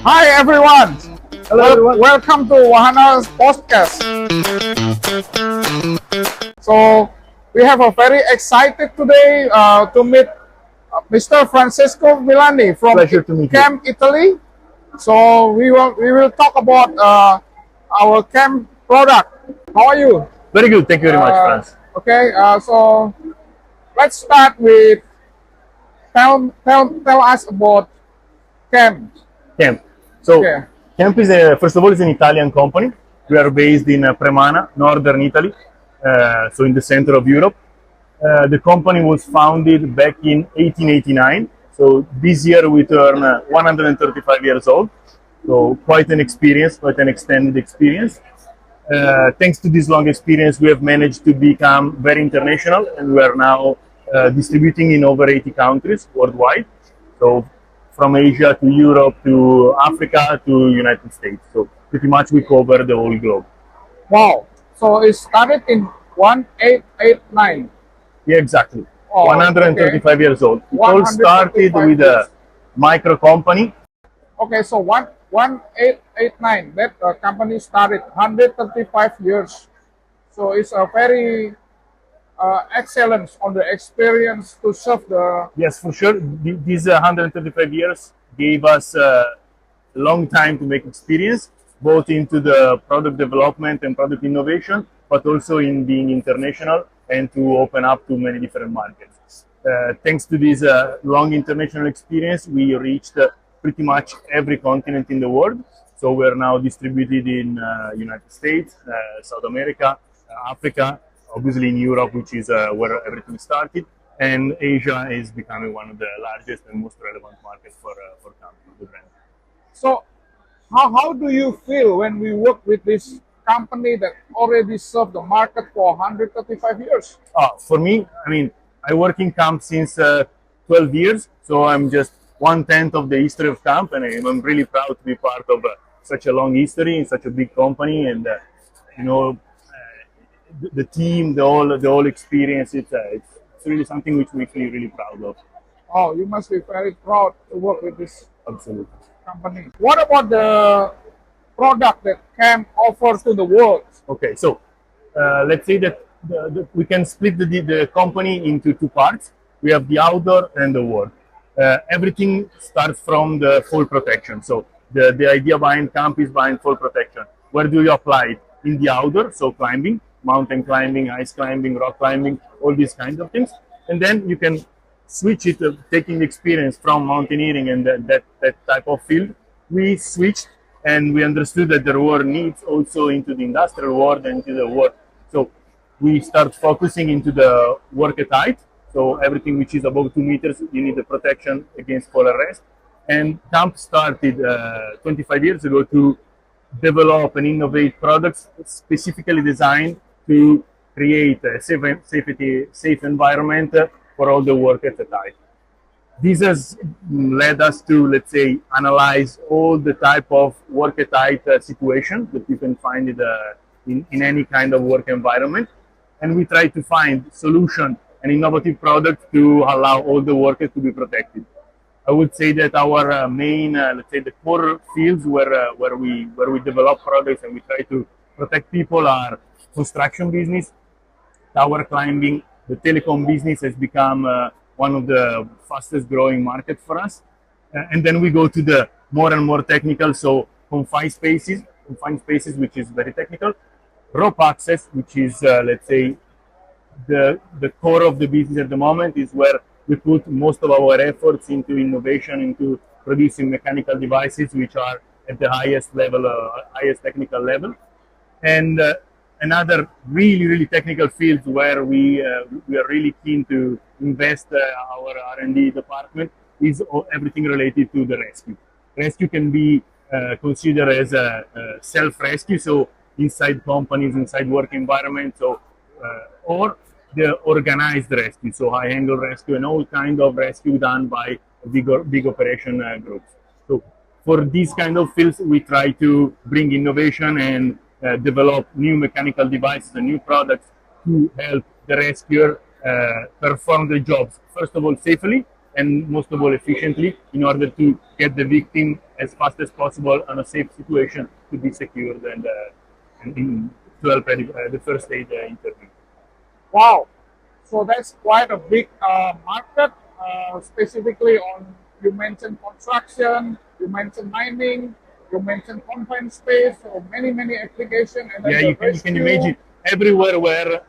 Hi everyone. Hello everyone. Welcome to Wahana's podcast. So we have a very excited today to meet Mr. Francesco Millani from Pleasure to meet you. Camp Italy. So we will talk about our camp product. How are you? Very good, thank you very much, Franz. Okay, so let's start with tell us about camp. Camp. So, Okay. Camp is first of all, is an Italian company. We are based in Premana, northern Italy, so in the center of Europe. The company was founded back in 1889. So this year we turn 135 years old. So quite an experience, quite an extended experience. Thanks to this long experience, we have managed to become very international, and we are now distributing in over 80 countries worldwide. So from Asia to Europe to Africa to United States. So pretty much we cover the whole globe. Wow. So it started in 1889. Yeah, exactly. Oh, 135 years old. It all started 135 with a micro company. Okay, so 1889, that company started 135 years. So it's a very excellence on the experience to serve the. Yes, for sure. These 135 years gave us a long time to make experience, both into the product development and product innovation, but also in being international and to open up to many different markets. Thanks to this long international experience, we reached pretty much every continent in the world. So we are now distributed in United States, South America, Africa, obviously in Europe, which is where everything started, and Asia is becoming one of the largest and most relevant markets for the brand. So how do you feel when we work with this company that already served the market for 135 years? For me, I mean, I work in camp since 12 years, so I'm just 1/10 of the history of camp, and I'm really proud to be part of such a long history in such a big company, and you know, the team, the whole experience. It's really something which we feel really proud of. Oh, you must be very proud to work with this Absolutely. company. What about the product that Camp offers to the world? Okay, so let's say that we can split the company into two parts. We have the outdoor and the work. Everything starts from the fall protection. So the idea behind camp is behind fall protection. Where do you apply it? In the outdoor, so climbing, mountain climbing, ice climbing, rock climbing, all these kinds of things. And then you can switch it, taking the experience from mountaineering and that type of field. We switched and we understood that there were needs also into the industrial world and into the work. So we start focusing into the work at height. So everything which is above 2 meters, you need the protection against fall arrest. And Camp started 25 years ago to develop and innovate products specifically designed to create a safe environment for all the workers at height. This has led us to, let's say, analyze all the type of work at height situation that you can find in any kind of work environment. And we try to find solution and innovative products to allow all the workers to be protected. I would say that our main, let's say, the core fields where we develop products and we try to protect people are construction business, tower climbing. The telecom business has become one of the fastest growing markets for us. And then we go to the more and more technical, so confined spaces, which is very technical, rope access, which is, let's say, the core of the business at the moment, is where we put most of our efforts into innovation, into producing mechanical devices which are at the highest level, highest technical level. And another really technical field where we are really keen to invest our R&D department is everything related to the rescue. Rescue can be considered as a self-rescue, so inside companies, inside work environments, or the organized rescue, so high-angle rescue and all kind of rescue done by big operation groups. So for these kind of fields, we try to bring innovation and develop new mechanical devices and new products to help the rescuer perform the jobs, first of all, safely, and most of all efficiently in order to get the victim as fast as possible on a safe situation to be secured and to help at the first aid interview. Wow. So that's quite a big market, specifically on, you mentioned construction, you mentioned mining, you mentioned confined space, so many applications. And then Yeah, the you can imagine everywhere where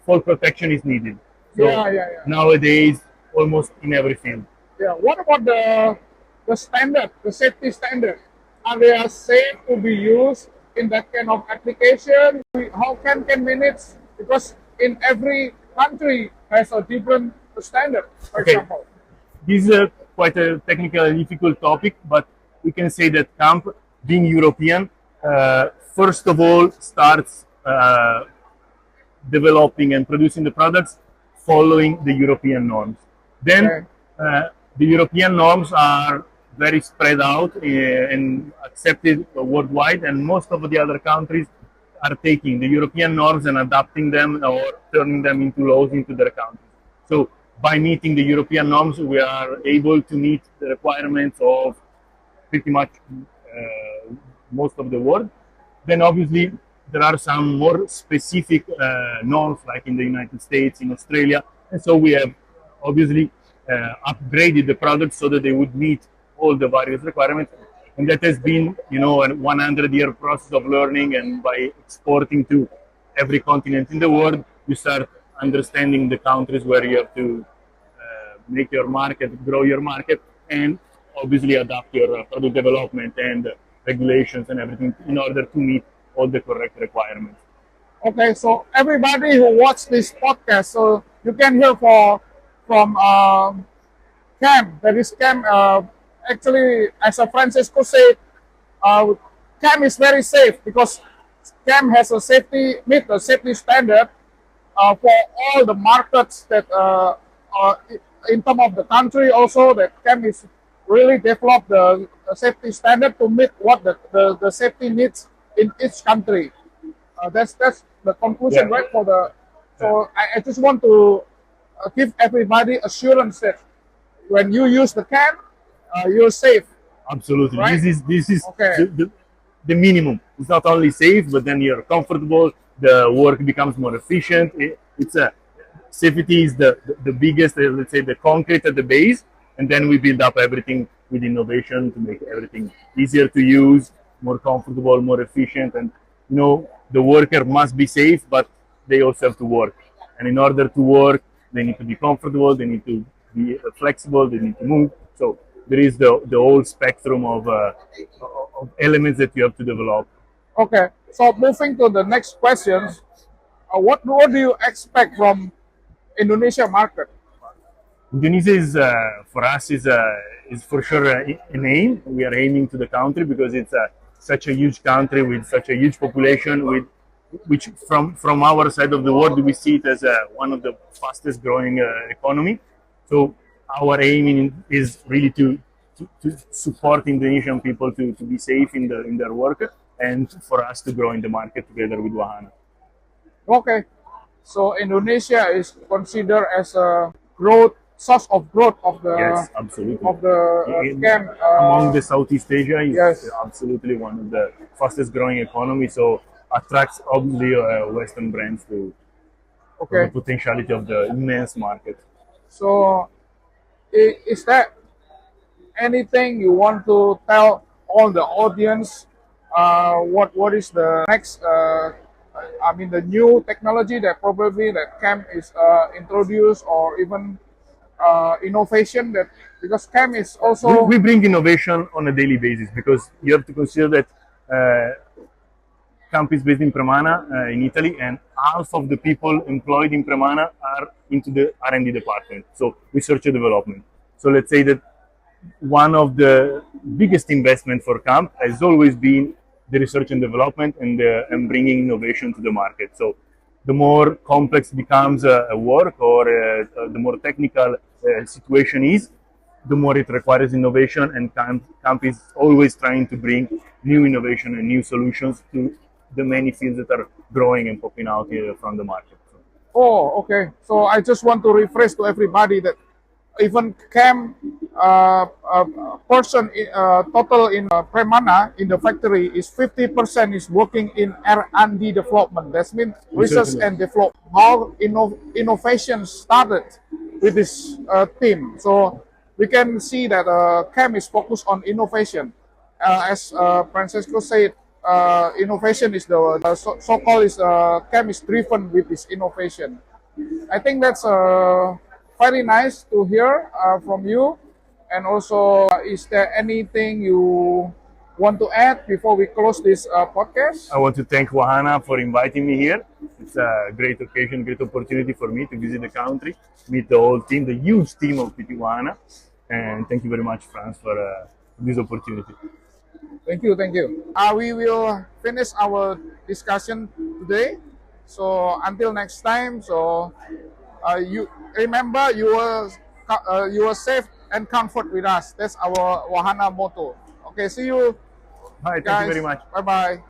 fall protection is needed. So Yeah. nowadays, almost in every field. Yeah. What about the standard, the safety standard? Are they safe to be used in that kind of application? How can manage? Because in every country has a different standard, for Okay. example. This is quite a technical and difficult topic, but we can say that camp, being European, first of all starts developing and producing the products following the European norms. Then Okay. the European norms are very spread out and accepted worldwide, and most of the other countries are taking the European norms and adapting them or turning them into laws into their countries. So by meeting the European norms, we are able to meet the requirements of pretty much most of the world. Then obviously there are some more specific norms, like in the United States, in Australia, and so we have obviously upgraded the products so that they would meet all the various requirements. And that has been, a 100-year process of learning, and by exporting to every continent in the world, you start understanding the countries where you have to make your market, grow your market, and obviously adapt your product development and regulations and everything in order to meet all the correct requirements. Okay, so everybody who watch this podcast, so you can hear from Cam. That is Cam. Actually, as a Francesco said, Cam is very safe because Cam has a meet the safety standard for all the markets that in terms of the country. Also, that Cam is really developed the safety standard to meet what the safety needs in each country. That's the conclusion, Yeah. right? So I just want to give everybody assurance that when you use the can, you're safe. Absolutely. Right? This is Okay. the minimum. It's not only safe, but then you're comfortable. The work becomes more efficient. Safety is the biggest, let's say, the concrete at the base, and then we build up everything with innovation to make everything easier to use, more comfortable, more efficient. And the worker must be safe, but they also have to work. And in order to work, they need to be comfortable. They need to be flexible. They need to move. So there is the whole spectrum of elements that you have to develop. Okay. So moving to the next questions, what do you expect from Indonesia market? Indonesia is for us is for sure an aim. We are aiming to the country because it's such a huge country with such a huge population, which from our side of the world we see it as one of the fastest growing economy. So our aim is really to support Indonesian people to be safe in their work, and for us to grow in the market together with Wahana. Okay. So Indonesia is considered as a source of growth of the Yes, absolutely. camp. Among the Southeast Asia is Yes. absolutely one of the fastest growing economies. So attracts obviously Western brands to Okay. the potentiality of the immense market. So is there anything you want to tell all the audience? What is the next? The new technology that probably that CAM is introduced, or even innovation that, because CAM is also We bring innovation on a daily basis because you have to consider that Camp is based in Premana in Italy, and half of the people employed in Premana are into the R&D department, so research and development. So let's say that one of the biggest investment for Camp has always been the research and development and bringing innovation to the market. So the more complex becomes a work or the more technical situation is, the more it requires innovation, and Camp is always trying to bring new innovation and new solutions to the many fields that are growing and popping out from the market. Oh, okay. So I just want to refresh to everybody that even cam person total in Premana in the factory is 50% is working in R&D development. That means research and development. How innovation started with this team. So we can see that cam is focused on innovation. As Francesco said, innovation is the so-called is cam is driven with this innovation. I think that's very nice to hear from you. And also, is there anything you want to add before we close this podcast? I want to thank Wahana for inviting me here. It's a great occasion, great opportunity for me to visit the country, meet the whole team, the huge team of PT Wahana. And thank you very much, Franz, for this opportunity. Thank you, thank you. We will finish our discussion today. So until next time, so you remember you are safe and comfort with us. That's our Wahana motto. Okay, see you. Bye, Guys. thank you very much. Bye bye.